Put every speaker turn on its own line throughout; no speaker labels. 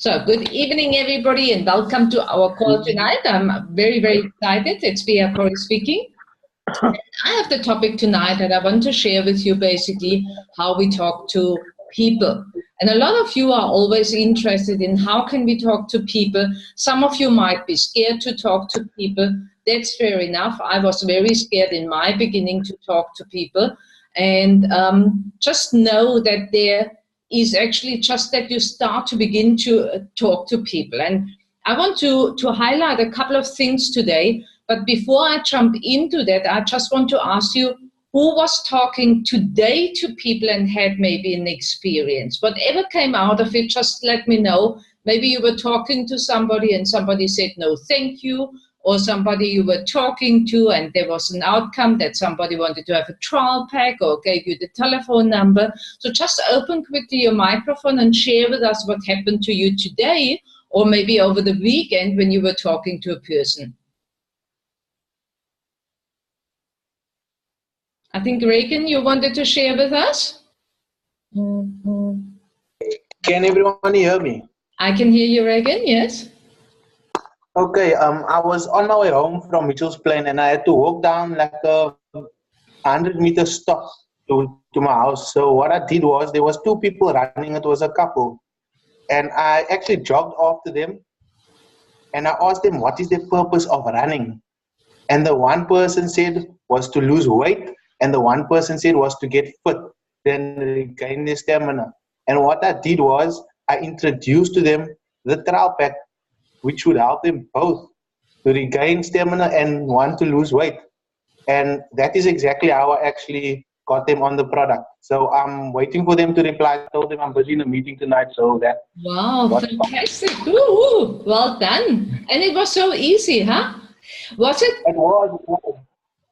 So, good evening, everybody, and welcome to our call tonight. I'm very, very excited. It's Pia Corey speaking. I have the topic tonight that I want to share with you, basically, how we talk to people. And a lot of you are always interested in how can we talk to people. Some of you might be scared to talk to people. That's fair enough. I was very scared in my beginning to talk to people. And just know that there is actually just that you start to begin to talk to people. And I want to highlight a couple of things today. But before I jump into that, I just want to ask you, who was talking today to people and had maybe an experience? Whatever came out of it, just let me know. Maybe you were talking to somebody and somebody said no thank you, or somebody you were talking to and there was an outcome that somebody wanted to have a trial pack or gave you the telephone number. So just open quickly your microphone and share with us what happened to you today or maybe over the weekend when you were talking to a person. I think, Reagan, you wanted to share with us?
Can everyone hear me?
I can hear you, Reagan, yes.
Okay, I was on my way home from Mitchell's Plain and I had to walk down like a 100-meter stop to my house. So what I did was, there was two people running, it was a couple. And I actually jogged after them and I asked them, what is the purpose of running? And the one person said was to lose weight and the one person said was to get fit, then regain their stamina. And what I did was, I introduced to them the trial pack, which would help them both to regain stamina and want to lose weight. And that is exactly how I actually got them on the product. So I'm waiting for them to reply. I told them I'm busy in a meeting tonight, so that...
Wow, fantastic. Ooh, well done. And it was so easy, huh? Was it?
It was.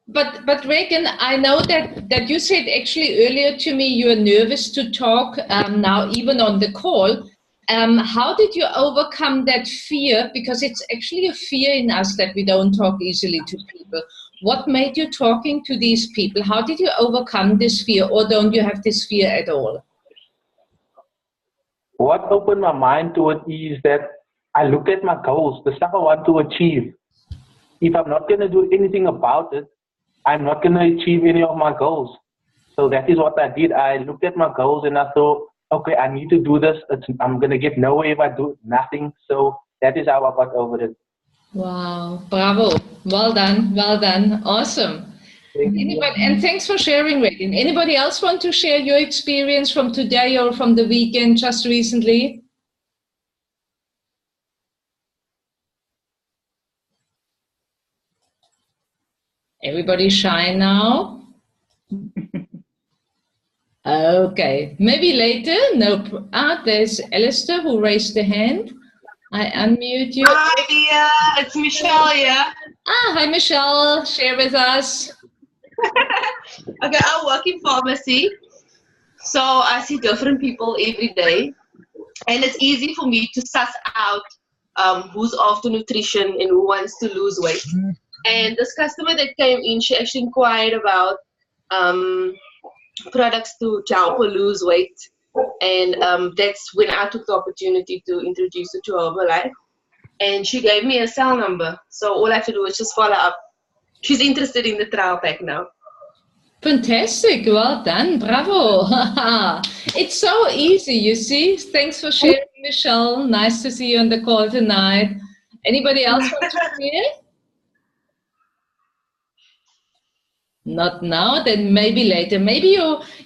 But Reagan, I know that you said actually earlier to me you are nervous to talk now, even on the call. How did you overcome that fear? Because it's actually a fear in us that we don't talk easily to people. What made you talking to these people? How did you overcome this fear, or don't you have this fear at all?
What opened my mind to it is that I look at my goals, the stuff I want to achieve. If I'm not going to do anything about it, I'm not going to achieve any of my goals. So that is what I did. I looked at my goals and I thought, okay, I need to do this. I'm going to get nowhere if I do nothing. So that is how I got over it.
Wow, bravo. Well done, awesome. And thanks for sharing, Reagan. Anybody else want to share your experience from today or from the weekend just recently? Everybody shy now? Okay, maybe later. No. There's Alistair who raised the hand. I unmute you.
Hi, it's Michelle here.
Hi, Michelle. Share with us.
Okay, I work in pharmacy, so I see different people every day, and it's easy for me to suss out who's after nutrition and who wants to lose weight. And this customer that came in, she actually inquired about products to help her lose weight. And that's when I took the opportunity to introduce her to Herbalife. And she gave me a cell number. So all I have to do is just follow up. She's interested in the trial pack now.
Fantastic. Well done. Bravo. It's so easy, you see. Thanks for sharing, Michelle. Nice to see you on the call tonight. Anybody else want to share? Not now, then maybe later. Maybe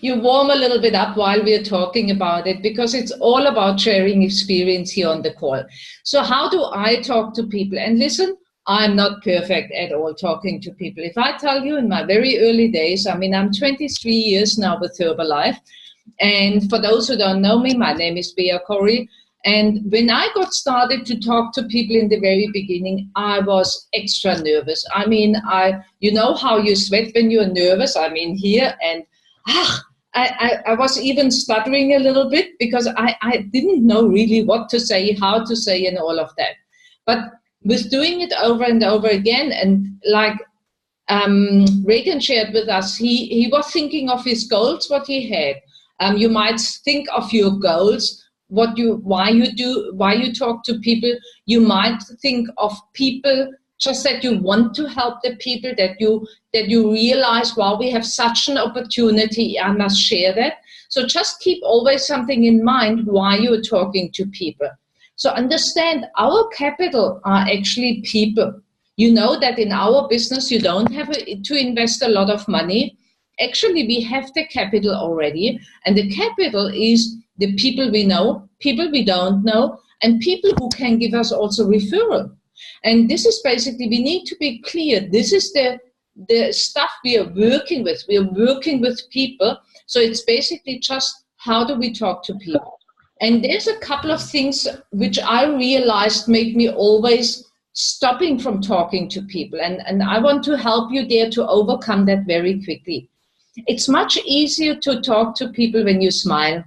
you warm a little bit up while we're talking about it, because it's all about sharing experience here on the call. So how do I talk to people? And listen, I'm not perfect at all talking to people. If I tell you in my very early days, I mean, I'm 23 years now with Herbalife. And for those who don't know me, my name is Pia Corey. And when I got started to talk to people in the very beginning, I was extra nervous. I mean, you know how you sweat when you're nervous? I mean, here, and I was even stuttering a little bit because I didn't know really what to say, how to say, and all of that. But with doing it over and over again, and like Reagan shared with us, he was thinking of his goals, what he had. You might think of your goals. why you talk to people. You might think of people just that you want to help the people, that you realize, wow, we have such an opportunity, I must share that. So just keep always something in mind why you're talking to people. So understand our capital are actually people. You know that in our business you don't have to invest a lot of money. Actually, we have the capital already, and the capital is the people we know, people we don't know, and people who can give us also referral. And this is basically, we need to be clear, this is the stuff we are working with. We are working with people, so it's basically just how do we talk to people. And there's a couple of things which I realized make me always stopping from talking to people, and I want to help you there to overcome that very quickly. It's much easier to talk to people when you smile.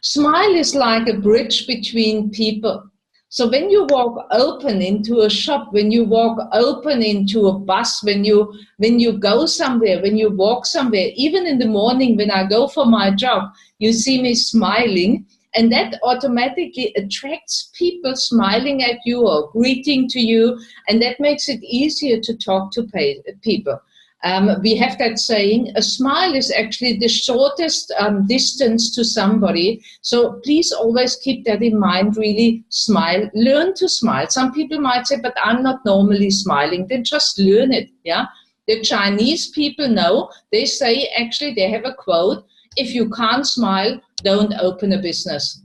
Smile is like a bridge between people. So when you walk open into a shop, when you walk open into a bus, when you go somewhere, when you walk somewhere, even in the morning when I go for my job, you see me smiling, and that automatically attracts people smiling at you or greeting to you, and that makes it easier to talk to people. We have that saying, a smile is actually the shortest distance to somebody. So please always keep that in mind, really smile, learn to smile. Some people might say, but I'm not normally smiling. Then just learn it, yeah? The Chinese people know, they say, actually they have a quote, if you can't smile, don't open a business.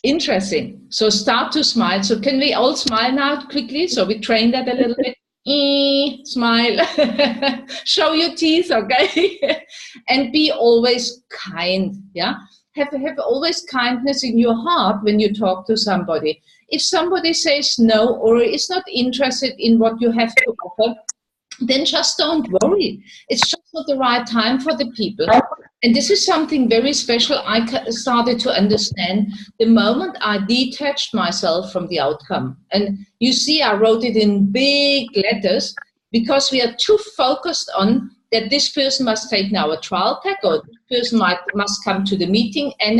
Interesting. So start to smile. So can we all smile now quickly? So we train that a little bit. Smile. Show your teeth, okay? And be always kind, yeah? Have always kindness in your heart when you talk to somebody. If somebody says no or is not interested in what you have to offer, then just don't worry. It's just not the right time for the people. And this is something very special I started to understand the moment I detached myself from the outcome. And you see, I wrote it in big letters because we are too focused on that this person must take now a trial pack or this person must come to the meeting and.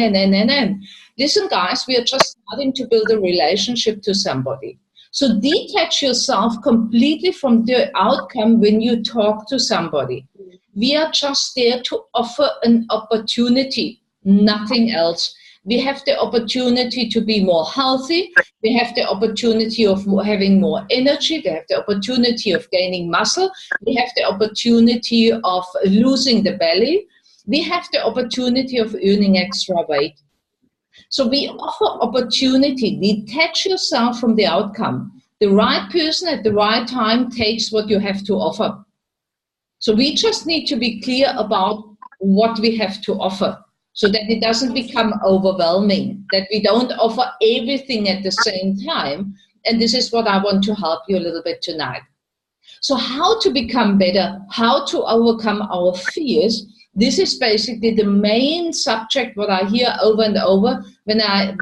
Listen, guys, we are just starting to build a relationship to somebody. So detach yourself completely from the outcome when you talk to somebody. We are just there to offer an opportunity, nothing else. We have the opportunity to be more healthy. We have the opportunity of having more energy. We have the opportunity of gaining muscle. We have the opportunity of losing the belly. We have the opportunity of earning extra weight. So we offer opportunity. Detach yourself from the outcome. The right person at the right time takes what you have to offer. So we just need to be clear about what we have to offer so that it doesn't become overwhelming, that we don't offer everything at the same time. And this is what I want to help you a little bit tonight. So how to become better, how to overcome our fears. This is basically the main subject what I hear over and over when I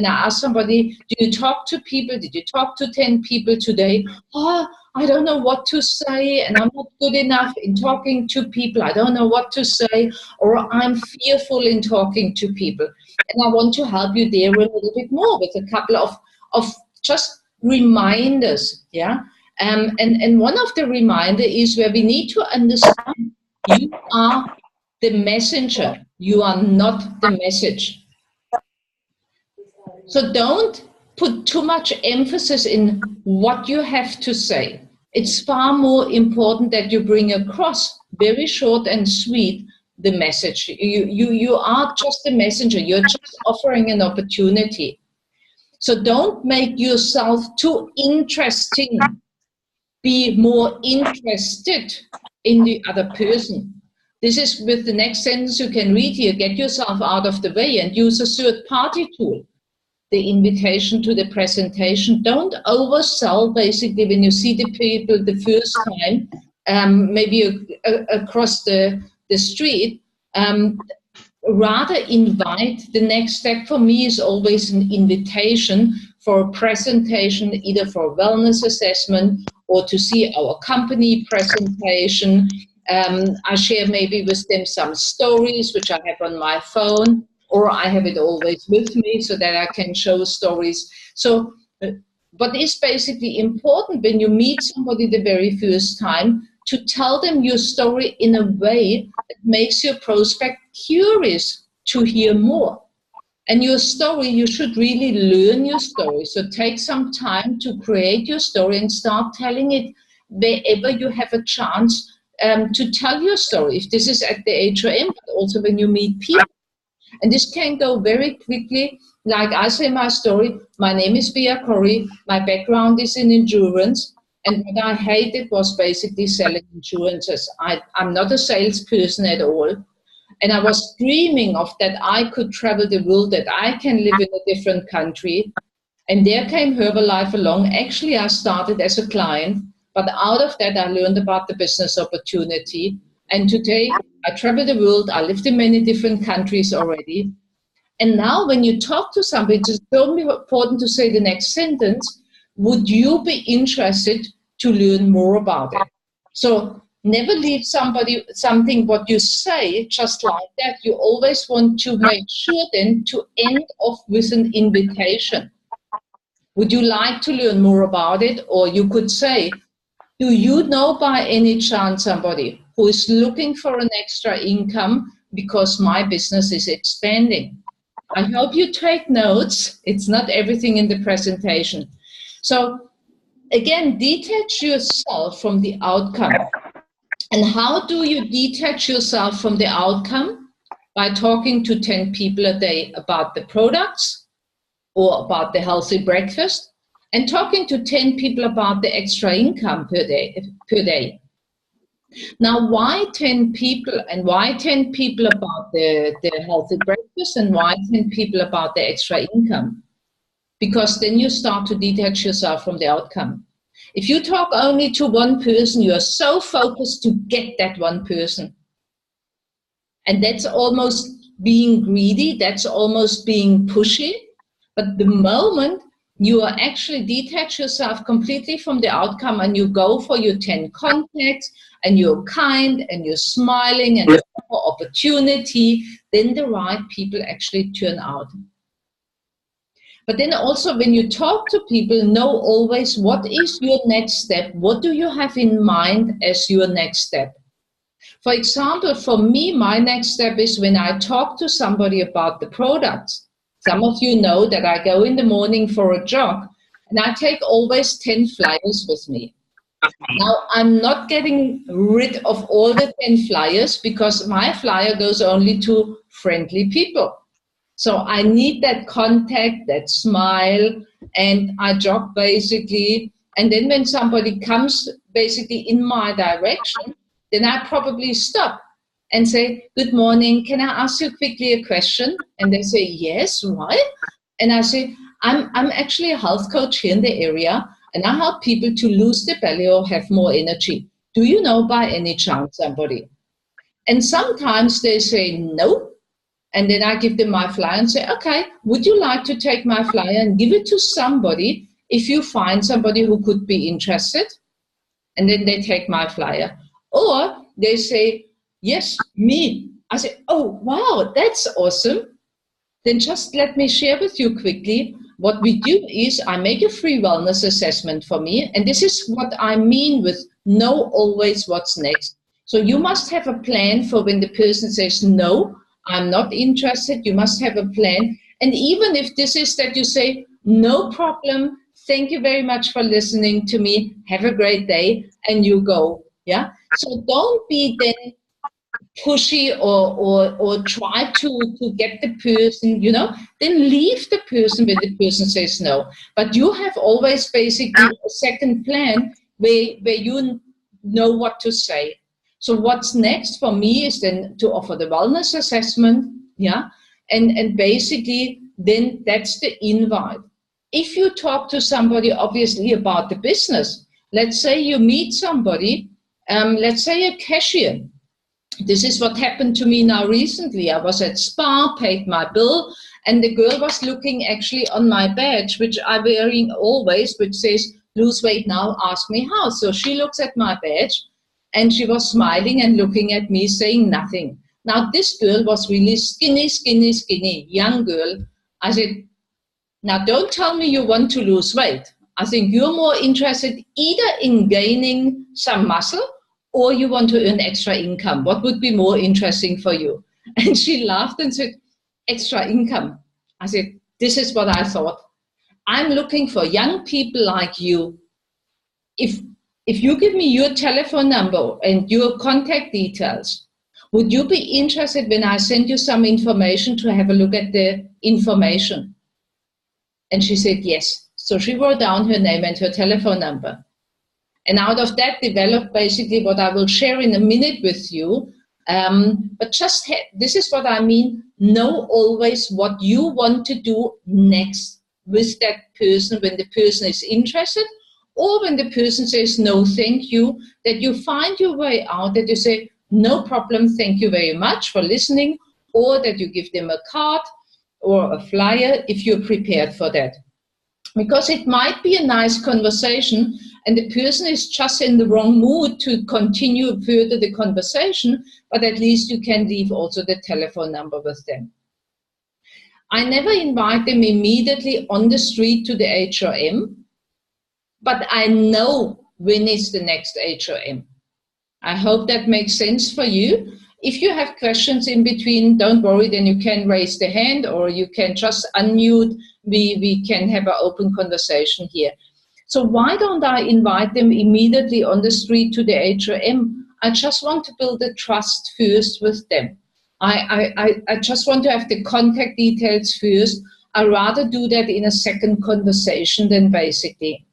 ask somebody, do you talk to people? Did you talk to 10 people today? Oh, I don't know what to say, and I'm not good enough in talking to people. I don't know what to say, or I'm fearful in talking to people. And I want to help you there a little bit more with a couple of just reminders, yeah? And one of the reminders is where we need to understand you are the messenger. You are not the message. So don't put too much emphasis in what you have to say. It's far more important that you bring across, very short and sweet, the message. You are just the messenger. You're just offering an opportunity. So don't make yourself too interesting. Be more interested in the other person. This is with the next sentence you can read here. Get yourself out of the way and use a third-party tool. The invitation to the presentation. Don't oversell, basically, when you see the people the first time, maybe across the street. Rather invite. The next step for me is always an invitation for a presentation, either for a wellness assessment or to see our company presentation. I share maybe with them some stories which I have on my phone. or I have it always with me so that I can show stories. So, but it's basically important when you meet somebody the very first time to tell them your story in a way that makes your prospect curious to hear more. And your story, you should really learn your story. So take some time to create your story and start telling it wherever you have a chance to tell your story. If this is at the HRM, but also when you meet people. And this can go very quickly. Like I say my story, my name is Pia Corrie, my background is in insurance, and what I hated was basically selling insurances. I'm not a salesperson at all. And I was dreaming of that I could travel the world, that I can live in a different country. And there came Herbalife along. Actually, I started as a client, but out of that, I learned about the business opportunity. And today, I travel the world. I lived in many different countries already. And now when you talk to somebody, it's so important to say the next sentence, would you be interested to learn more about it? So never leave something what you say just like that. You always want to make sure then to end off with an invitation. Would you like to learn more about it? Or you could say, do you know by any chance somebody who is looking for an extra income because my business is expanding? I hope you take notes. It's not everything in the presentation. So again, detach yourself from the outcome. And how do you detach yourself from the outcome? By talking to 10 people a day about the products or about the healthy breakfast, and talking to 10 people about the extra income per day. Now, why 10 people, and why 10 people about the healthy breakfast, and why 10 people about the extra income? Because then you start to detach yourself from the outcome. If you talk only to one person, you are so focused to get that one person. And that's almost being greedy, that's almost being pushy. But the moment you are actually detach yourself completely from the outcome and you go for your 10 contacts and you're kind and you're smiling and for opportunity, then the right people actually turn out. But then also when you talk to people, know always what is your next step? What do you have in mind as your next step? For example, for me, my next step is when I talk to somebody about the products. Some of you know that I go in the morning for a jog and I take always 10 flyers with me. Now, I'm not getting rid of all the 10 flyers because my flyer goes only to friendly people. So I need that contact, that smile, and I jog basically. And then when somebody comes basically in my direction, then I probably stop and say, good morning, can I ask you quickly a question? And they say, yes, why? And I say, I'm actually a health coach here in the area, and I help people to lose their belly or have more energy. Do you know by any chance somebody? And sometimes they say no, and then I give them my flyer and say, okay, would you like to take my flyer and give it to somebody if you find somebody who could be interested? And then they take my flyer. Or they say, yes, me. I say, oh, wow, that's awesome. Then just let me share with you quickly. What we do is I make a free wellness assessment for me. And this is what I mean with know always what's next. So you must have a plan for when the person says, no, I'm not interested. You must have a plan. And even if this is that you say, no problem, thank you very much for listening to me. Have a great day. And you go. Yeah. So don't be then pushy or try to get the person, you know, then leave the person when the person says no. But you have always basically a second plan where you know what to say. So what's next for me is then to offer the wellness assessment, yeah, and basically then that's the invite. If you talk to somebody obviously about the business, let's say you meet somebody, let's say a cashier. This is what happened to me now recently. I was at Spa, paid my bill, and the girl was looking actually on my badge, which I'm wearing always, which says, lose weight now, ask me how. So she looks at my badge, and she was smiling and looking at me, saying nothing. Now, this girl was really skinny, young girl. I said, now don't tell me you want to lose weight. I think you're more interested either in gaining some muscle or you want to earn extra income. What would be more interesting for you? And she laughed and said, extra income. I said, this is what I thought. I'm looking for young people like you. If you give me your telephone number and your contact details, would you be interested when I send you some information to have a look at the information? And she said yes. So she wrote down her name and her telephone number. And out of that developed basically what I will share in a minute with you. But just this is what I mean. Know always what you want to do next with that person when the person is interested, or when the person says no thank you, that you find your way out, that you say no problem, thank you very much for listening, or that you give them a card or a flyer if you're prepared for that. Because it might be a nice conversation and the person is just in the wrong mood to continue further the conversation, but at least you can leave also the telephone number with them. I never invite them immediately on the street to the HRM, but I know when is the next HRM. I hope that makes sense for you. If you have questions in between, don't worry, then you can raise the hand or you can just unmute. We can have an open conversation here. So why don't I invite them immediately on the street to the HRM? I just want to build a trust first with them. I just want to have the contact details first. I rather do that in a second conversation than basically.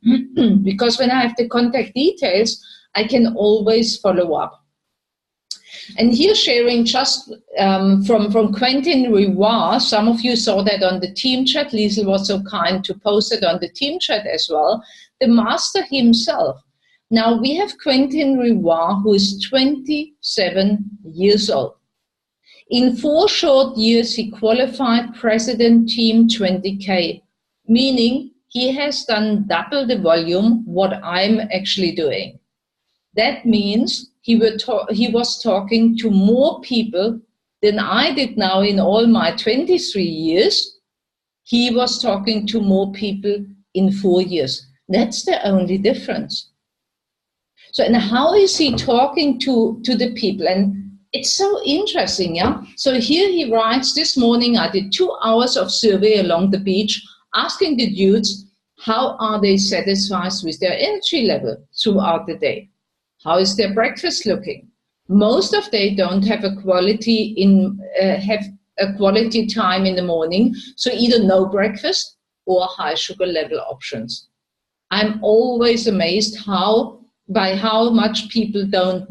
Because when I have the contact details, I can always follow up. And here sharing just from Quentin Rivoire, some of you saw that on the team chat. Liesl was so kind to post it on the team chat as well. The master himself. Now we have Quentin Rivoire, who is 27 years old. In 4 short years, he qualified President Team 20K, meaning he has done double the volume what I'm actually doing. That means he was talking to more people than I did now in all my 23 years. He was talking to more people in 4 years. That's the only difference. So, and how is he talking to the people? And it's so interesting, yeah? So here he writes, this morning I did 2 hours of survey along the beach, asking the dudes, how are they satisfied with their energy level throughout the day? How is their breakfast looking? Most of them don't have a quality time in the morning, so either no breakfast or high sugar level options. I'm always amazed by how much people don't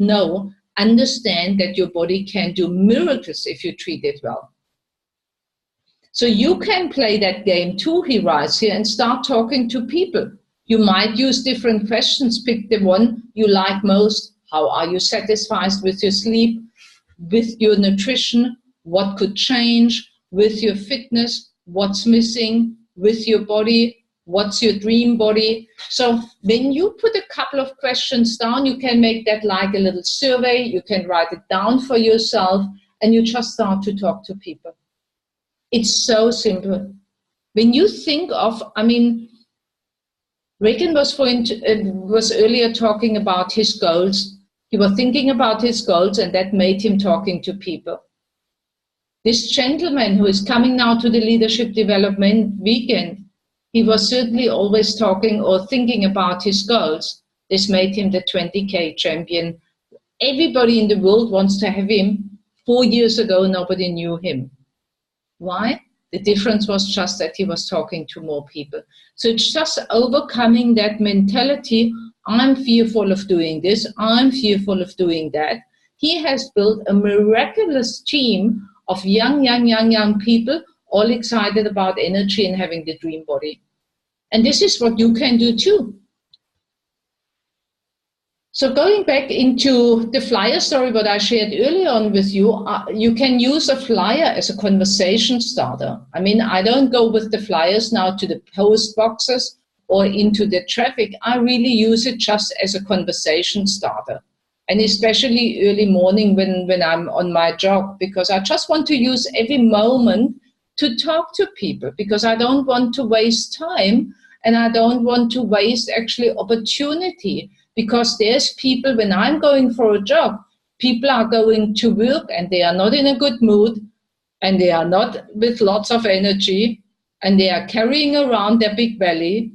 understand that your body can do miracles if you treat it well. So you can play that game too, he writes here, and start talking to people. You might use different questions, pick the one you like most. How are you satisfied with your sleep, with your nutrition? What could change with your fitness? What's missing with your body? What's your dream body? So when you put a couple of questions down, you can make that like a little survey. You can write it down for yourself and you just start to talk to people. It's so simple. When you think of, Regan was earlier talking about his goals. He was thinking about his goals and that made him talking to people. This gentleman who is coming now to the Leadership Development Weekend, he was certainly always talking or thinking about his goals. This made him the 20K champion. Everybody in the world wants to have him. 4 years ago, nobody knew him. Why? The difference was just that he was talking to more people. So it's just overcoming that mentality. I'm fearful of doing this. I'm fearful of doing that. He has built a miraculous team of young people, all excited about energy and having the dream body. And this is what you can do too. So going back into the flyer story, what I shared earlier on with you, you can use a flyer as a conversation starter. I don't go with the flyers now to the post boxes or into the traffic. I really use it just as a conversation starter. And especially early morning when I'm on my job, because I just want to use every moment to talk to people, because I don't want to waste time and I don't want to waste actually opportunity, because there's people, when I'm going for a job, people are going to work and they are not in a good mood and they are not with lots of energy and they are carrying around their big belly,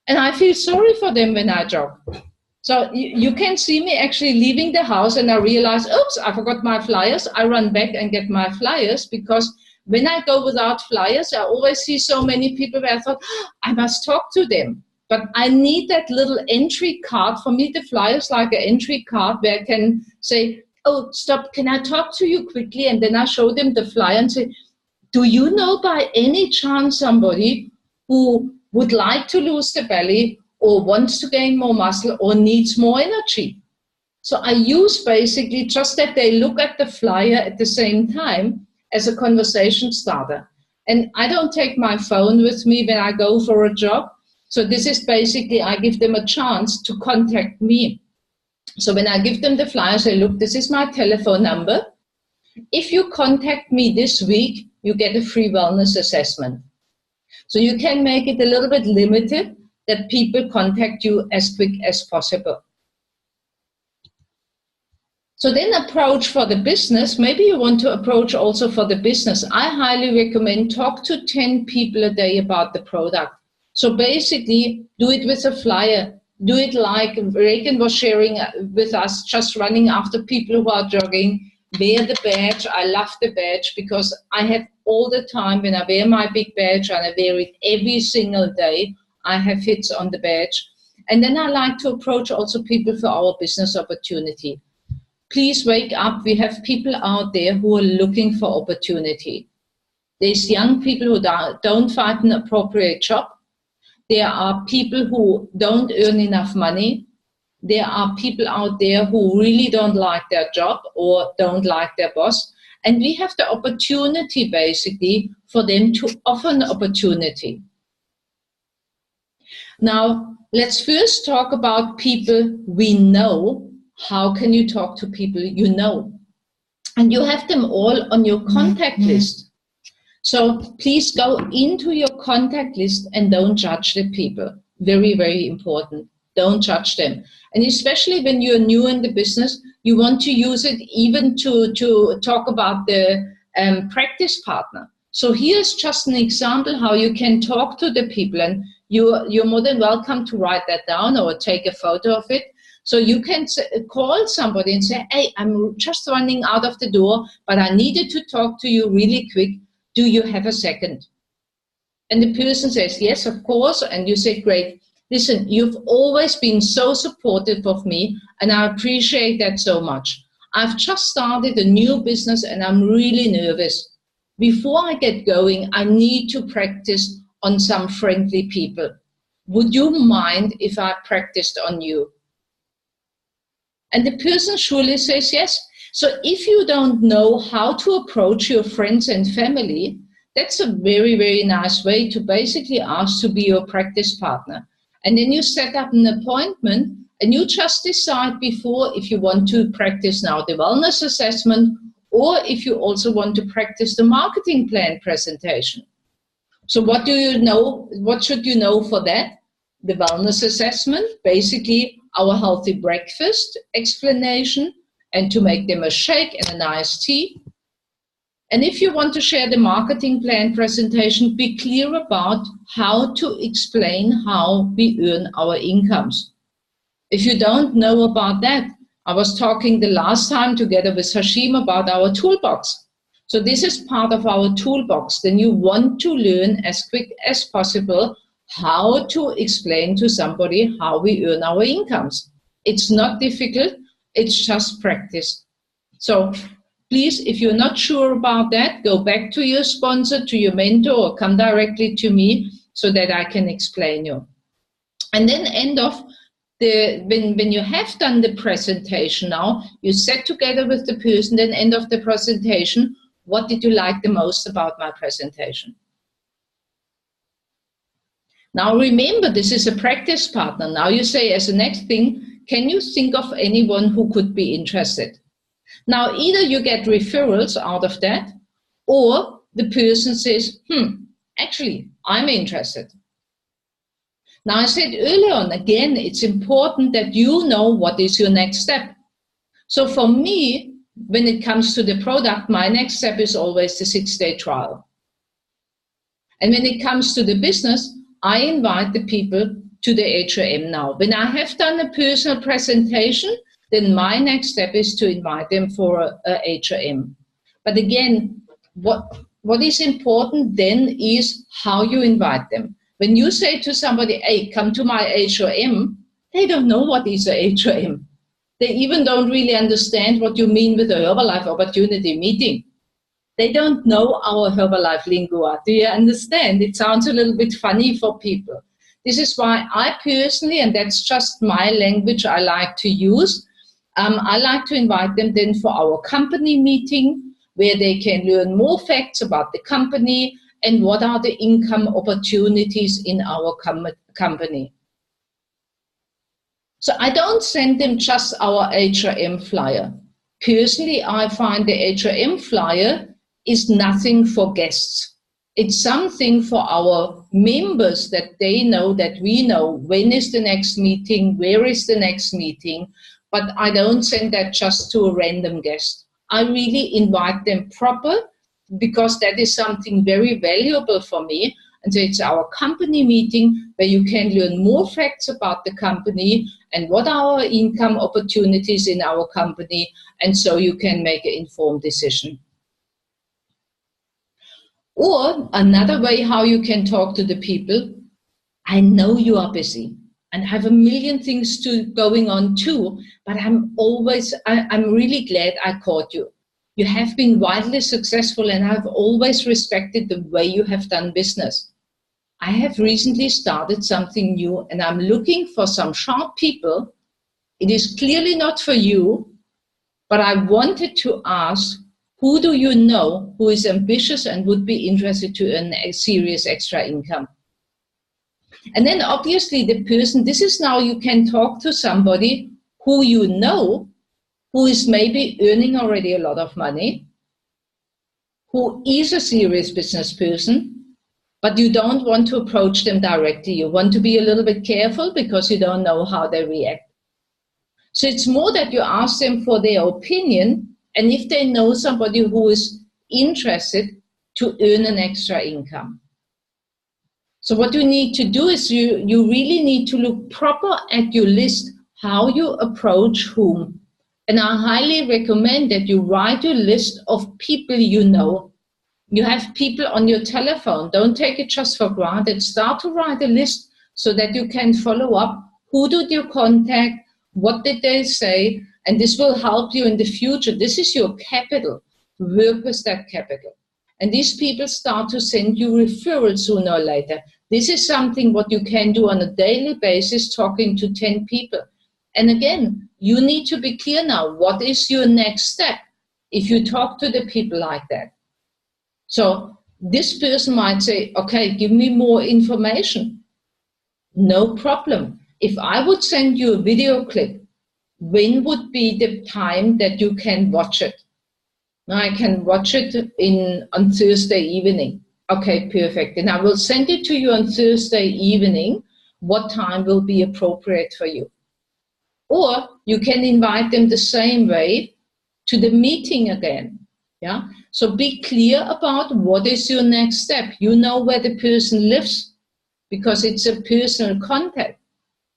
and I feel sorry for them when I jog. So you can see me actually leaving the house and I realize, oops, I forgot my flyers. I run back and get my flyers, because when I go without flyers, I always see so many people where I thought, I must talk to them. But I need that little entry card. For me, the flyer is like an entry card where I can say, oh, stop, can I talk to you quickly? And then I show them the flyer and say, do you know by any chance somebody who would like to lose the belly or wants to gain more muscle or needs more energy? So I use basically just that they look at the flyer at the same time as a conversation starter. And I don't take my phone with me when I go for a job. So this is basically, I give them a chance to contact me. So when I give them the flyer, I say, look, this is my telephone number. If you contact me this week, you get a free wellness assessment. So you can make it a little bit limited, that people contact you as quick as possible. So then approach for the business. Maybe you want to approach also for the business. I highly recommend talk to 10 people a day about the product. So basically do it with a flyer. Do it like Reagan was sharing with us, just running after people who are jogging. Wear the badge. I love the badge because I have all the time when I wear my big badge, and I wear it every single day, I have hits on the badge. And then I like to approach also people for our business opportunity. Please wake up. We have people out there who are looking for opportunity. There's young people who don't find an appropriate job. There are people who don't earn enough money. There are people out there who really don't like their job or don't like their boss. And we have the opportunity basically for them to offer an opportunity. Now, let's first talk about people we know. How can you talk to people you know? And you have them all on your contact list. So please go into your contact list and don't judge the people. Very, very important. Don't judge them. And especially when you're new in the business, you want to use it even to talk about the practice partner. So here's just an example how you can talk to the people, and you're more than welcome to write that down or take a photo of it. So you can call somebody and say, hey, I'm just running out of the door, but I needed to talk to you really quick. Do you have a second? And the person says, yes, of course. And you say, great. Listen, you've always been so supportive of me, and I appreciate that so much. I've just started a new business, and I'm really nervous. Before I get going, I need to practice on some friendly people. Would you mind if I practiced on you? And the person surely says yes. So if you don't know how to approach your friends and family, that's a very, very nice way to basically ask to be your practice partner. And then you set up an appointment and you just decide before if you want to practice now the wellness assessment or if you also want to practice the marketing plan presentation. So what do you know? What should you know for that? The wellness assessment, basically our healthy breakfast explanation, and to make them a shake and a nice tea. And if you want to share the marketing plan presentation, be clear about how to explain how we earn our incomes. If you don't know about that, I was talking the last time together with Hashim about our toolbox. So this is part of our toolbox. Then you want to learn as quick as possible how to explain to somebody how we earn our incomes. It's not difficult, it's just practice. So please, if you're not sure about that, go back to your sponsor, to your mentor, or come directly to me so that I can explain you. And then end of when you have done the presentation now, you sit together with the person, then end of the presentation, what did you like the most about my presentation? Now remember, this is a practice partner. Now you say as the next thing, can you think of anyone who could be interested? Now, either you get referrals out of that, or the person says, actually, I'm interested. Now, I said earlier on, again, it's important that you know what is your next step. So for me, when it comes to the product, my next step is always the 6-day trial. And when it comes to the business, I invite the people to the HRM now. When I have done a personal presentation, then my next step is to invite them for a HRM. But again, what is important then is how you invite them. When you say to somebody, hey, come to my HRM, they don't know what is a HRM. They even don't really understand what you mean with a Herbalife opportunity meeting. They don't know our Herbalife lingua. Do you understand? It sounds a little bit funny for people. This is why I personally, and that's just my language I like to use, I like to invite them then for our company meeting, where they can learn more facts about the company and what are the income opportunities in our company. So I don't send them just our HRM flyer. Personally, I find the HRM flyer is nothing for guests. It's something for our members that they know, that we know when is the next meeting, where is the next meeting, but I don't send that just to a random guest. I really invite them proper, because that is something very valuable for me. And so it's our company meeting where you can learn more facts about the company and what are our income opportunities in our company, and so you can make an informed decision. Or another way how you can talk to the people, I know you are busy and have a million things going on too, but I'm really glad I caught you. You have been wildly successful, and I've always respected the way you have done business. I have recently started something new, and I'm looking for some sharp people. It is clearly not for you, but I wanted to ask, who do you know who is ambitious and would be interested to earn a serious extra income? And then obviously the person, this is now you can talk to somebody who you know, who is maybe earning already a lot of money, who is a serious business person, but you don't want to approach them directly. You want to be a little bit careful because you don't know how they react. So it's more that you ask them for their opinion, and if they know somebody who is interested to earn an extra income. So what you need to do is you really need to look proper at your list, how you approach whom. And I highly recommend that you write your list of people you know. You have people on your telephone. Don't take it just for granted. Start to write a list so that you can follow up. Who did you contact? What did they say? And this will help you in the future. This is your capital. Work with that capital. And these people start to send you referrals sooner or later. This is something what you can do on a daily basis, talking to 10 people. And again, you need to be clear now, what is your next step if you talk to the people like that? So this person might say, okay, give me more information. No problem. If I would send you a video clip, when would be the time that you can watch it? Now I can watch it on Thursday evening. Okay, perfect. And I will send it to you on Thursday evening. What time will be appropriate for you? Or you can invite them the same way to the meeting again. Yeah. So be clear about what is your next step. You know where the person lives because it's a personal contact.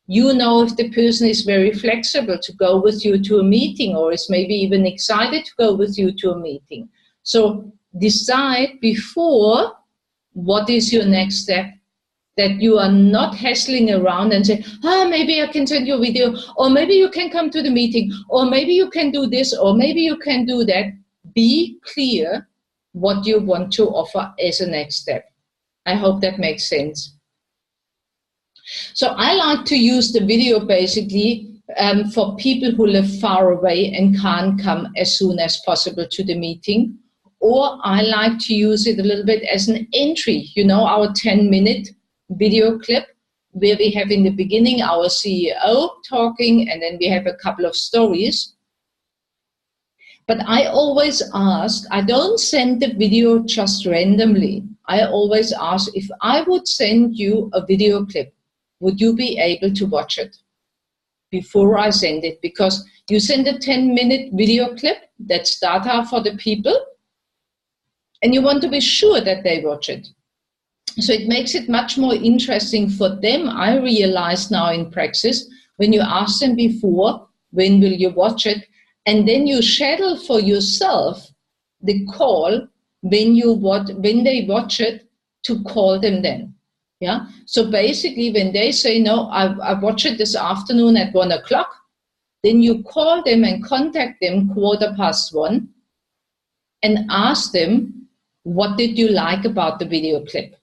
You know if the person is very flexible to go with you to a meeting or is maybe even excited to go with you to a meeting. So decide before what is your next step, that you are not hassling around and say, maybe I can send you a video, or maybe you can come to the meeting, or maybe you can do this, or maybe you can do that. Be clear what you want to offer as a next step. I hope that makes sense. So I like to use the video basically for people who live far away and can't come as soon as possible to the meeting. Or I like to use it a little bit as an entry, our 10-minute video clip where we have in the beginning our CEO talking, and then we have a couple of stories. But I always ask, I don't send the video just randomly. I always ask, if I would send you a video clip, would you be able to watch it before I send it? Because you send a 10-minute video clip, that's data for the people, and you want to be sure that they watch it. So it makes it much more interesting for them. I realize now in praxis, when you ask them before, when will you watch it? And then you schedule for yourself the call when they watch it, to call them then. Yeah. So basically, when they say, no, I watch it this afternoon at 1 o'clock, then you call them and contact them 1:15 and ask them, what did you like about the video clip?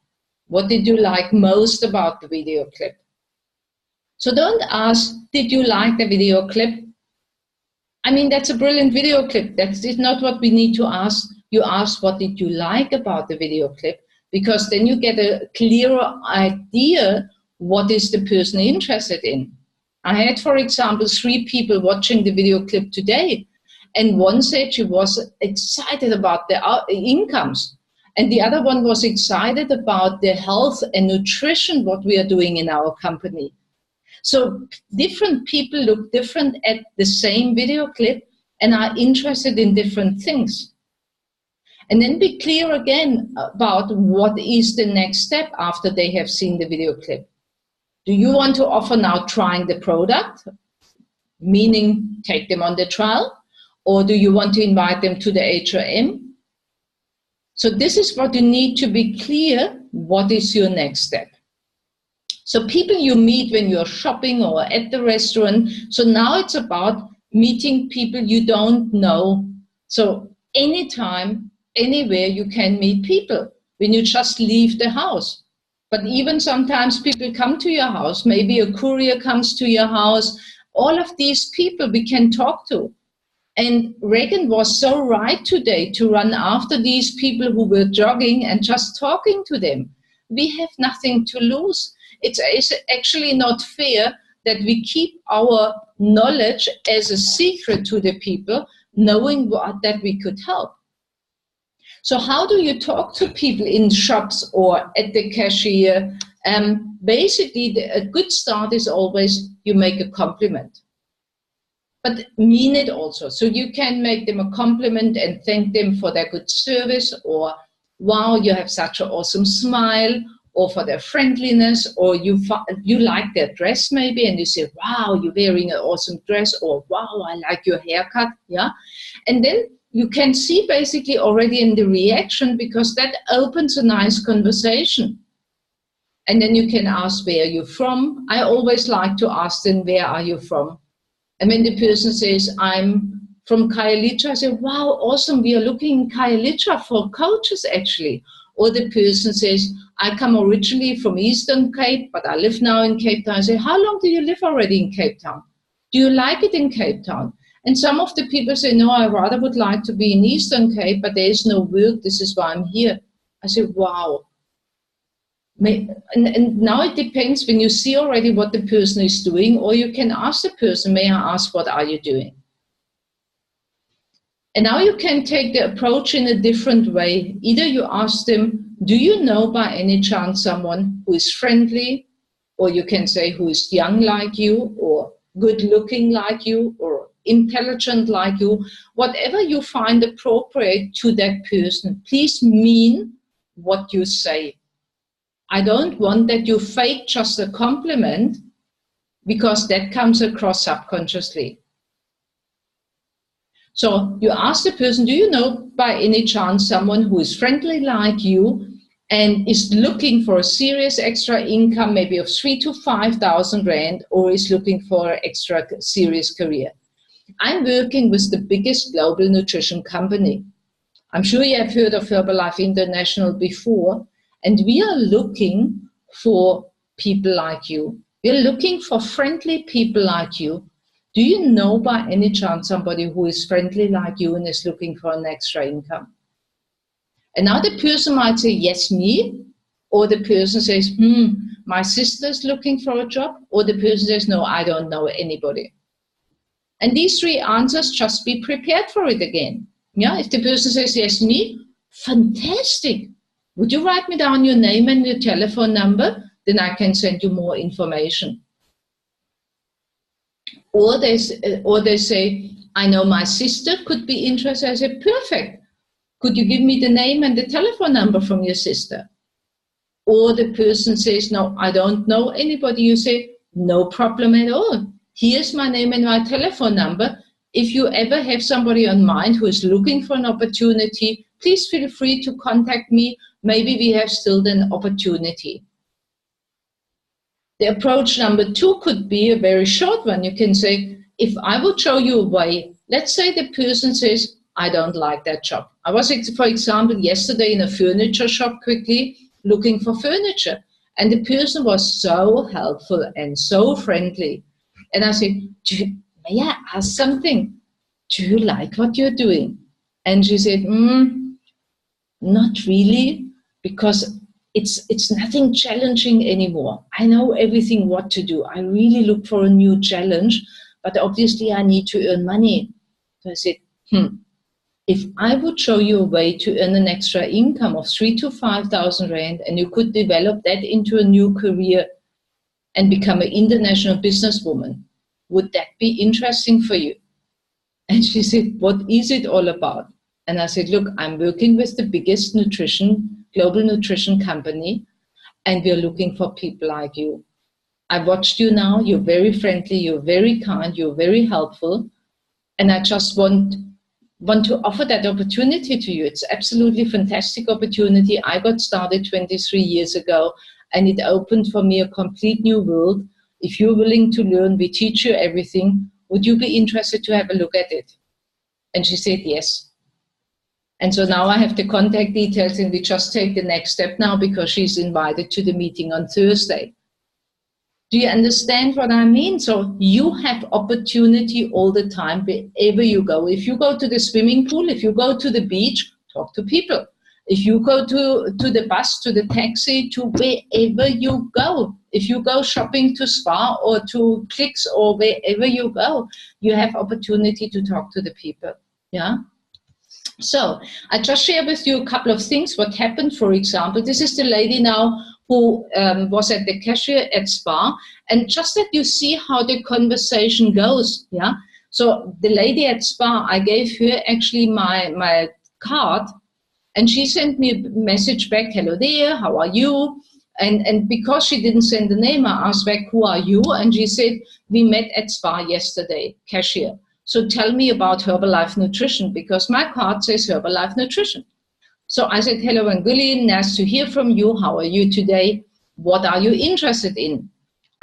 What did you like most about the video clip? So don't ask, did you like the video clip? I mean, that's a brilliant video clip. That's not what we need to ask. You ask, what did you like about the video clip? Because then you get a clearer idea what is the person interested in. I had, for example, 3 people watching the video clip today, and one said she was excited about the incomes, and the other one was excited about the health and nutrition, what we are doing in our company. So different people look different at the same video clip and are interested in different things. And then be clear again about what is the next step after they have seen the video clip. Do you want to offer now trying the product, meaning take them on the trial, or do you want to invite them to the HRM? So this is what you need to be clear, what is your next step. So people you meet when you're shopping or at the restaurant. So now it's about meeting people you don't know. So anytime, anywhere you can meet people when you just leave the house. But even sometimes people come to your house, maybe a courier comes to your house. All of these people we can talk to. And Regan was so right today to run after these people who were jogging and just talking to them. We have nothing to lose. It's actually not fair that we keep our knowledge as a secret to the people, knowing that we could help. So how do you talk to people in shops or at the cashier? Basically, a good start is always you make a compliment. But mean it also. So you can make them a compliment and thank them for their good service, or wow, you have such an awesome smile, or for their friendliness, or you like their dress maybe, and you say, wow, you're wearing an awesome dress, or wow, I like your haircut, yeah? And then you can see basically already in the reaction, because that opens a nice conversation. And then you can ask, where are you from? I always like to ask them, where are you from? And when the person says, I'm from Khayelitsha, I say, wow, awesome, we are looking in Khayelitsha for coaches actually. Or the person says, I come originally from Eastern Cape, but I live now in Cape Town. I say, how long do you live already in Cape Town? Do you like it in Cape Town? And some of the people say, no, I rather would like to be in Eastern Cape, but there is no work, this is why I'm here. I say, wow. And now it depends when you see already what the person is doing, or you can ask the person, may I ask, what are you doing? And now you can take the approach in a different way. Either you ask them, do you know by any chance someone who is friendly, or you can say who is young like you, or good looking like you, or intelligent like you, whatever you find appropriate to that person. Please mean what you say. I don't want that you fake just a compliment, because that comes across subconsciously. So you ask the person, do you know by any chance someone who is friendly like you and is looking for a serious extra income, maybe of 3,000 to 5,000 rand, or is looking for an extra serious career? I'm working with the biggest global nutrition company. I'm sure you have heard of Herbalife International before, and we are looking for people like you. We're looking for friendly people like you. Do you know by any chance somebody who is friendly like you and is looking for an extra income? And now the person might say, yes, me. Or the person says, my sister's looking for a job, or the person says, no, I don't know anybody. And these three answers, just be prepared for it again. Yeah, if the person says, yes, me, fantastic. Would you write me down your name and your telephone number? Then I can send you more information. Or they say, I know my sister could be interested. I say, perfect. Could you give me the name and the telephone number from your sister? Or the person says, no, I don't know anybody. You say, no problem at all. Here's my name and my telephone number. If you ever have somebody on mind who is looking for an opportunity, please feel free to contact me. Maybe we have still an opportunity. The approach number 2 could be a very short one. You can say, if I would show you a way, let's say the person says, I don't like that job. I was, for example, yesterday in a furniture shop quickly looking for furniture. And the person was so helpful and so friendly. And I said, may I ask something? Do you like what you're doing? And she said, not really, because it's nothing challenging anymore. I know everything what to do. I really look for a new challenge, but obviously I need to earn money. So I said, if I would show you a way to earn an extra income of 3,000 to 5,000 Rand, and you could develop that into a new career and become an international businesswoman, would that be interesting for you? And she said, what is it all about? And I said, look, I'm working with the biggest global nutrition company, and we're looking for people like you. I watched you now. You're very friendly. You're very kind. You're very helpful. And I just want to offer that opportunity to you. It's absolutely fantastic opportunity. I got started 23 years ago, and it opened for me a complete new world. If you're willing to learn, we teach you everything. Would you be interested to have a look at it? And she said, yes. And so now I have the contact details, and we just take the next step now because she's invited to the meeting on Thursday. Do you understand what I mean? So you have opportunity all the time, wherever you go. If you go to the swimming pool, if you go to the beach, talk to people. If you go to the bus, to the taxi, to wherever you go. If you go shopping to Spar or to Clicks or wherever you go, you have opportunity to talk to the people. Yeah. So I just share with you a couple of things. What happened, for example, this is the lady now who was at the cashier at Spar, and just that you see how the conversation goes. Yeah. So the lady at Spar, I gave her actually my card, and she sent me a message back, hello there, how are you? And because she didn't send the name, I asked back, who are you? And she said, we met at Spar yesterday, cashier. So tell me about Herbalife Nutrition, because my card says Herbalife Nutrition. So I said, hello, Anguli, nice to hear from you. How are you today? What are you interested in?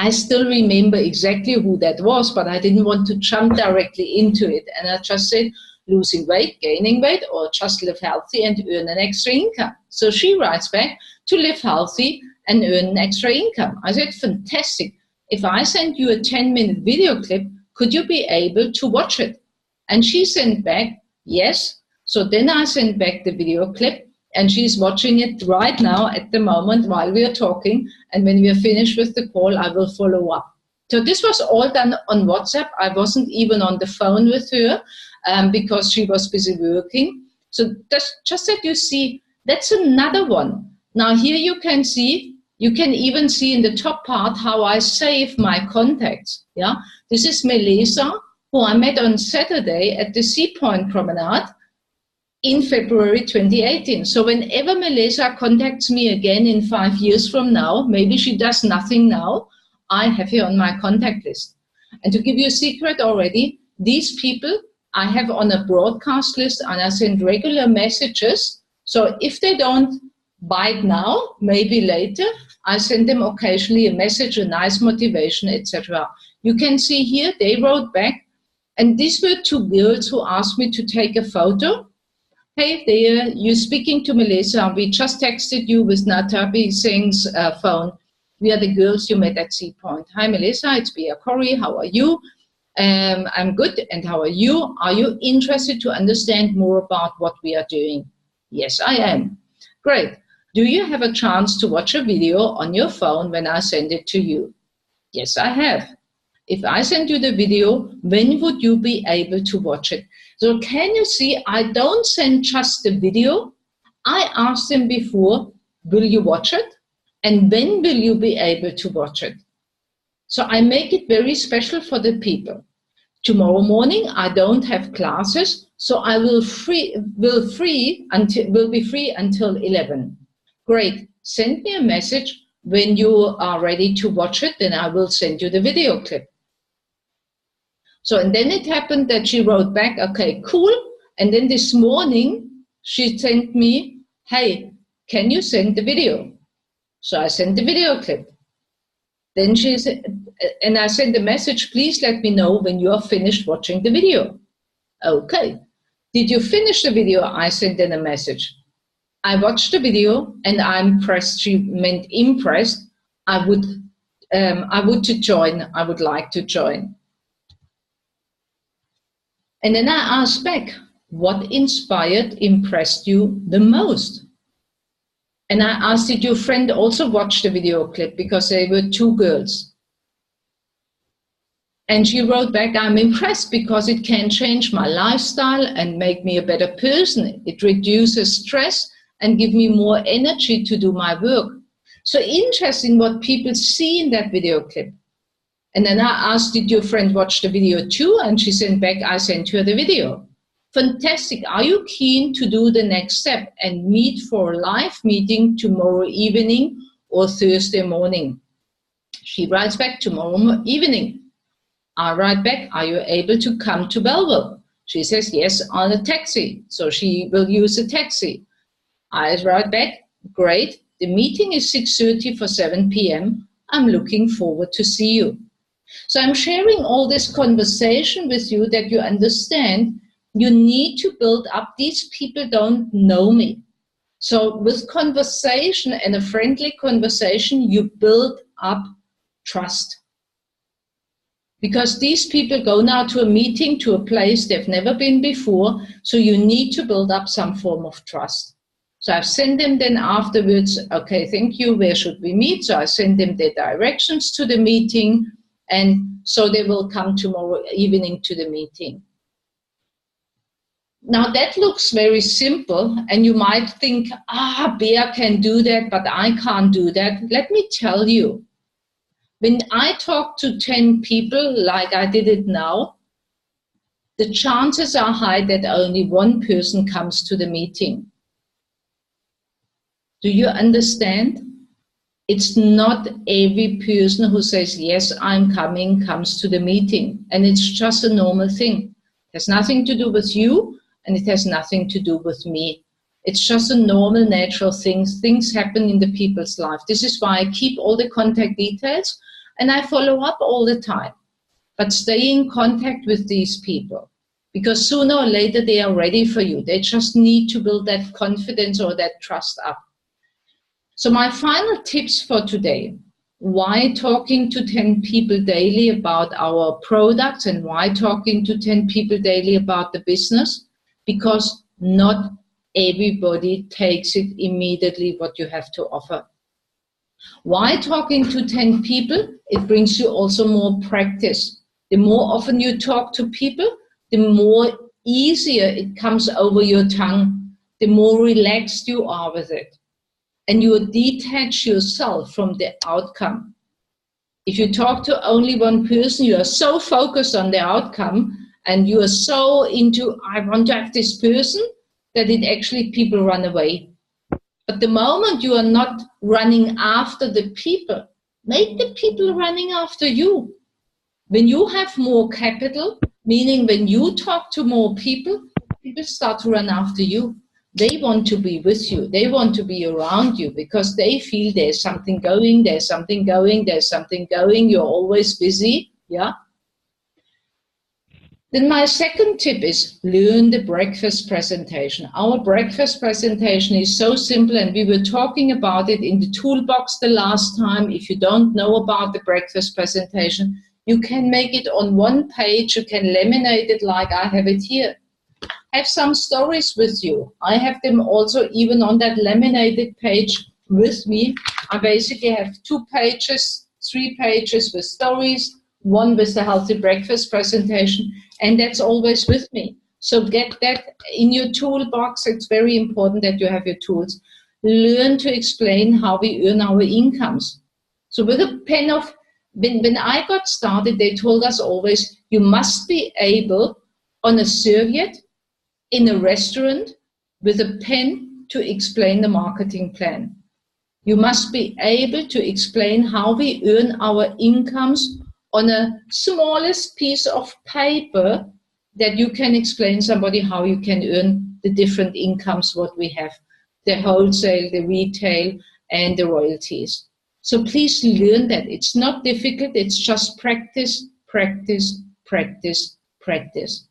I still remember exactly who that was, but I didn't want to jump directly into it. And I just said, losing weight, gaining weight, or just live healthy and earn an extra income. So she writes back, to live healthy and earn an extra income. I said, fantastic. If I send you a 10-minute video clip, could you be able to watch it? And she sent back, yes. So then I sent back the video clip, and she's watching it right now at the moment while we are talking. And when we are finished with the call, I will follow up. So this was all done on WhatsApp. I wasn't even on the phone with her because she was busy working. So that's just that you see, that's another one. Now here you can see, you can even see in the top part how I save my contacts. Yeah, this is Melissa, who I met on Saturday at the Sea Point Promenade in February 2018. So whenever Melissa contacts me again in 5 years from now, maybe she does nothing now, I have her on my contact list. And to give you a secret already, these people I have on a broadcast list, and I send regular messages. So if they don't bite now, maybe later, I send them occasionally a message, a nice motivation, etc. You can see here, they wrote back, and these were two girls who asked me to take a photo. Hey there, you're speaking to Melissa. We just texted you with Natabi Singh's phone. We are the girls you met at Sea Point. Hi Melissa, it's Bia Corey. How are you? I'm good, and how are you? Are you interested to understand more about what we are doing? Yes, I am. Great. Do you have a chance to watch a video on your phone when I send it to you? Yes, I have. If I send you the video, when would you be able to watch it? So can you see, I don't send just the video. I ask them before, will you watch it? And when will you be able to watch it? So I make it very special for the people. Tomorrow morning, I don't have classes, so I will be free until 11. Great. Send me a message when you are ready to watch it, then I will send you the video clip. So, and then it happened that she wrote back, okay, cool. And then this morning, she sent me, hey, can you send the video? So I sent the video clip. Then she said, and I sent a message, please let me know when you are finished watching the video. Okay. Did you finish the video? I sent in a message. I watched the video and I'm impressed. She meant impressed. I would like to join. And then I asked back, what impressed you the most? And I asked, did your friend also watch the video clip? Because they were 2 girls. And she wrote back, I'm impressed because it can change my lifestyle and make me a better person. It reduces stress and give me more energy to do my work. So interesting what people see in that video clip. And then I asked, did your friend watch the video too? And she sent back, I sent her the video. Fantastic. Are you keen to do the next step and meet for a live meeting tomorrow evening or Thursday morning? She writes back, tomorrow evening. I write back, are you able to come to Belleville? She says, yes, on a taxi. So she will use a taxi. I write back, great. The meeting is 6:30 for 7 p.m. I'm looking forward to see you. So I'm sharing all this conversation with you that you understand you need to build up. These people don't know me. So with conversation and a friendly conversation, you build up trust. Because these people go now to a meeting, to a place they've never been before, so you need to build up some form of trust. So I've sent them then afterwards, okay, thank you, where should we meet? So I send them the directions to the meeting, and so they will come tomorrow evening to the meeting. Now that looks very simple, and you might think, Bea can do that, but I can't do that. Let me tell you, when I talk to 10 people like I did it now, the chances are high that only one person comes to the meeting. Do you understand? It's not every person who says, yes, I'm coming, comes to the meeting. And it's just a normal thing. It has nothing to do with you, and it has nothing to do with me. It's just a normal, natural thing. Things happen in the people's life. This is why I keep all the contact details, and I follow up all the time. But stay in contact with these people, because sooner or later they are ready for you. They just need to build that confidence or that trust up. So my final tips for today, why talking to 10 people daily about our products and why talking to 10 people daily about the business? Because not everybody takes it immediately what you have to offer. Why talking to 10 people? It brings you also more practice. The more often you talk to people, the more easier it comes over your tongue, the more relaxed you are with it. And you detach yourself from the outcome. If you talk to only one person, you are so focused on the outcome and you are so into, I want to have this person, that it actually people run away. But the moment you are not running after the people, make the people running after you. When you have more capital, meaning when you talk to more people, people start to run after you. They want to be with you. They want to be around you because they feel there's something going, there's something going, there's something going. You're always busy, yeah? Then my second tip is learn the breakfast presentation. Our breakfast presentation is so simple, and we were talking about it in the toolbox the last time. If you don't know about the breakfast presentation, you can make it on one page. You can laminate it like I have it here. Have some stories with you. I have them also even on that laminated page with me. I basically have 2 pages, 3 pages with stories, 1 with the healthy breakfast presentation, and that's always with me. So get that in your toolbox. It's very important that you have your tools. Learn to explain how we earn our incomes. So with a pen of, when I got started, they told us always, you must be able on a serviette in a restaurant with a pen to explain the marketing plan. You must be able to explain how we earn our incomes on a smallest piece of paper, that you can explain somebody how you can earn the different incomes what we have, the wholesale, the retail, and the royalties. So please learn that. It's not difficult, it's just practice, practice, practice, practice.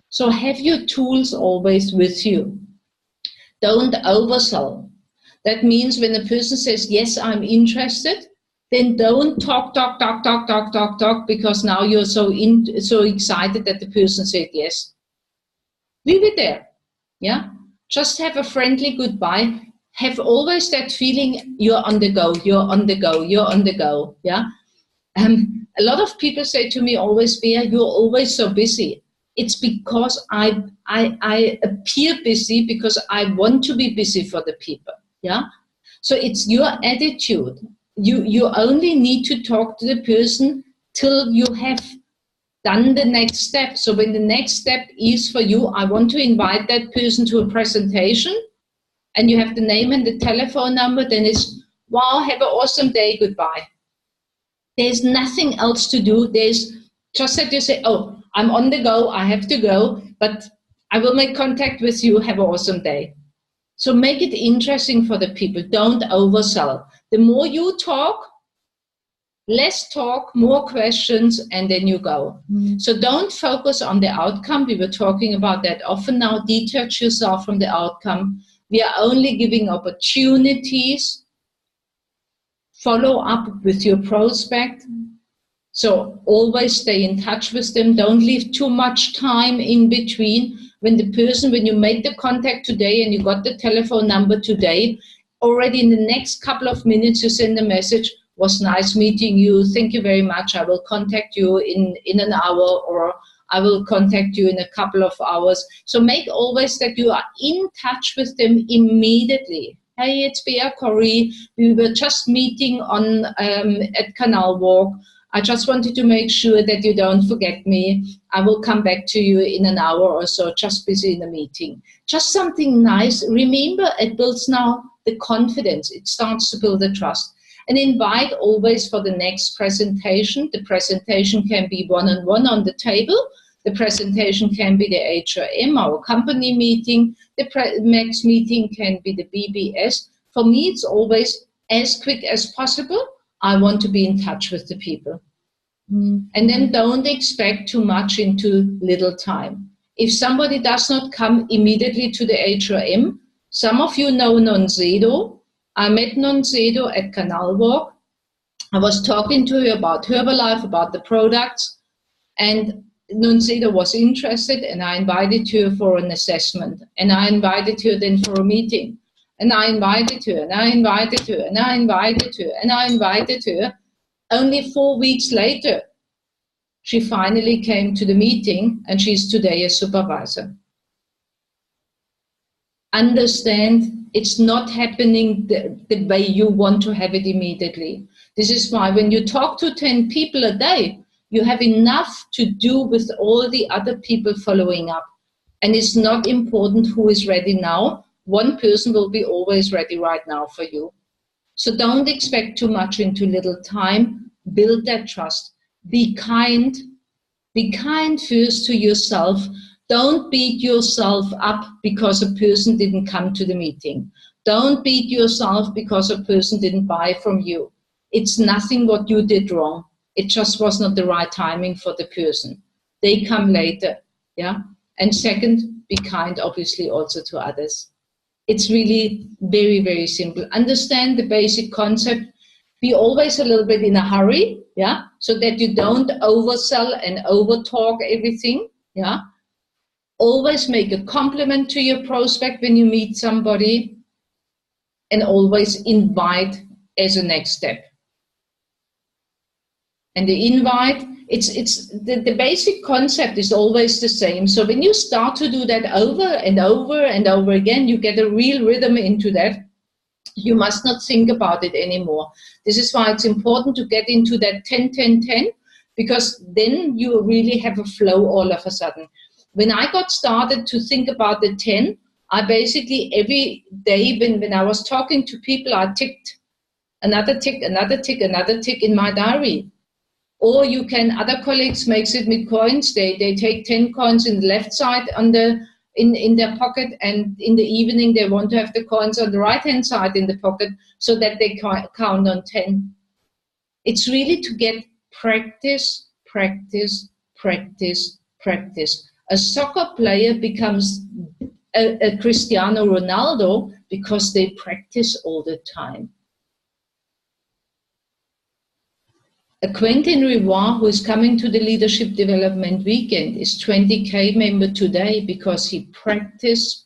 So have your tools always with you. Don't oversell. That means when a person says, yes, I'm interested, then don't talk, because now you're so excited that the person said yes. Leave it there. Yeah? Just have a friendly goodbye. Have always that feeling you're on the go, you're on the go, you're on the go. Yeah? A lot of people say to me always, Bea, you're always so busy. It's because I appear busy because I want to be busy for the people. Yeah. So it's your attitude. You only need to talk to the person till you have done the next step. So when the next step is for you, I want to invite that person to a presentation, and you have the name and the telephone number, then it's, wow, have an awesome day, goodbye. There's nothing else to do. There's just that you say, oh, I'm on the go, I have to go, but I will make contact with you, have an awesome day. So make it interesting for the people. Don't oversell. The more you talk, less talk, more questions, and then you go. So don't focus on the outcome. We were talking about that often now. Detach yourself from the outcome. We are only giving opportunities. Follow up with your prospect. So always stay in touch with them. Don't leave too much time in between. When you made the contact today and you got the telephone number today, already in the next couple of minutes you send a message, was nice meeting you, thank you very much, I will contact you in an hour, or I will contact you in a couple of hours. So make always that you are in touch with them immediately. Hey, it's Bea Corrie. We were just meeting at Canal Walk. I just wanted to make sure that you don't forget me. I will come back to you in an hour or so, just busy in a meeting. Just something nice. Remember, it builds now the confidence. It starts to build the trust. And invite always for the next presentation. The presentation can be one-on-one on the table. The presentation can be the HRM, our company meeting. The next meeting can be the BBS. For me, it's always as quick as possible. I want to be in touch with the people. And then don't expect too much into little time. If somebody does not come immediately to the HRM, some of you know Noncedo. I met Noncedo at Canal Walk. I was talking to her about Herbalife, about the products, and Noncedo was interested, and I invited her for an assessment, and I invited her then for a meeting. And I invited her, and I invited her, and I invited her, and I invited her. Only 4 weeks later, she finally came to the meeting, and she's today a supervisor. Understand, it's not happening the way you want to have it immediately. This is why when you talk to 10 people a day, you have enough to do with all the other people following up. And it's not important who is ready now. One person will be always ready right now for you. So don't expect too much into little time. Build that trust. Be kind. Be kind first to yourself. Don't beat yourself up because a person didn't come to the meeting. Don't beat yourself because a person didn't buy from you. It's nothing what you did wrong. It just was not the right timing for the person. They come later. Yeah. And second, be kind, obviously, also to others. It's really very, very simple. Understand the basic concept. Be always a little bit in a hurry, yeah, so that you don't oversell and overtalk everything, yeah. Always make a compliment to your prospect when you meet somebody, and always invite as a next step. And the invite, the basic concept is always the same. So when you start to do that over and over and over again, you get a real rhythm into that. You must not think about it anymore. This is why it's important to get into that 10-10-10, because then you really have a flow all of a sudden. When I got started to think about the 10, I basically every day when I was talking to people, I ticked another tick, another tick, another tick in my diary. Or you can, other colleagues makes it with coins. They take 10 coins in the left side on in their pocket, and in the evening they want to have the coins on the right hand side in the pocket so that they count on 10. It's really to get practice, practice, practice, practice. A soccer player becomes a Cristiano Ronaldo because they practice all the time. A Quentin Rivoire, who is coming to the Leadership Development Weekend, is 20K member today because he practiced.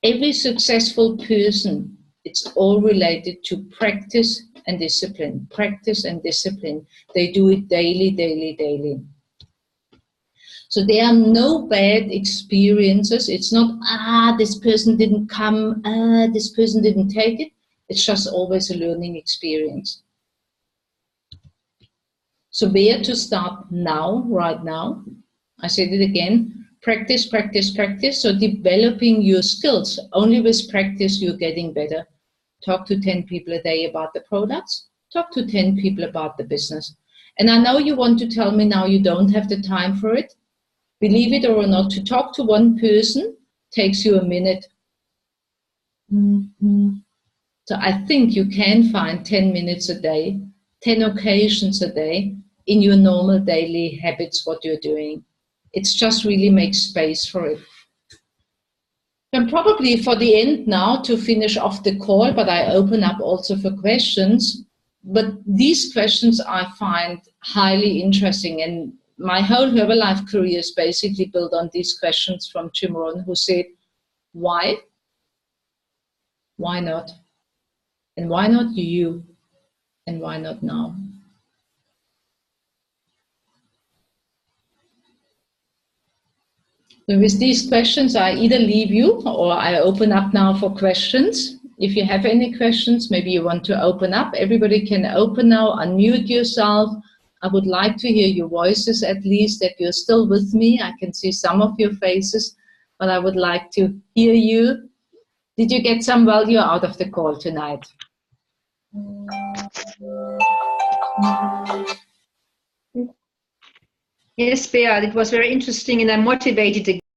Every successful person, it's all related to practice and discipline. Practice and discipline. They do it daily. So there are no bad experiences. It's not, this person didn't come, this person didn't take it. It's just always a learning experience. So where to start now, right now? I said it again, practice, practice, practice. So developing your skills. Only with practice you're getting better. Talk to 10 people a day about the products. Talk to 10 people about the business. And I know you want to tell me now you don't have the time for it. Believe it or not, to talk to one person takes you a minute. So I think you can find 10 minutes a day, 10 occasions a day in your normal daily habits, what you're doing. It's just really make space for it. And probably for the end now to finish off the call, but I open up also for questions. But these questions I find highly interesting, and my whole Herbalife career is basically built on these questions from Jim Rohn, who said, why? Why not? And why not you? And why not now? So with these questions, I either leave you or I open up now for questions. If you have any questions, maybe you want to open up. Everybody can open now, unmute yourself. I would like to hear your voices, at least that you're still with me. I can see some of your faces, but I would like to hear you. Did you get some value out of the call tonight?
Yes, Beat, it was very interesting, and I'm motivated again.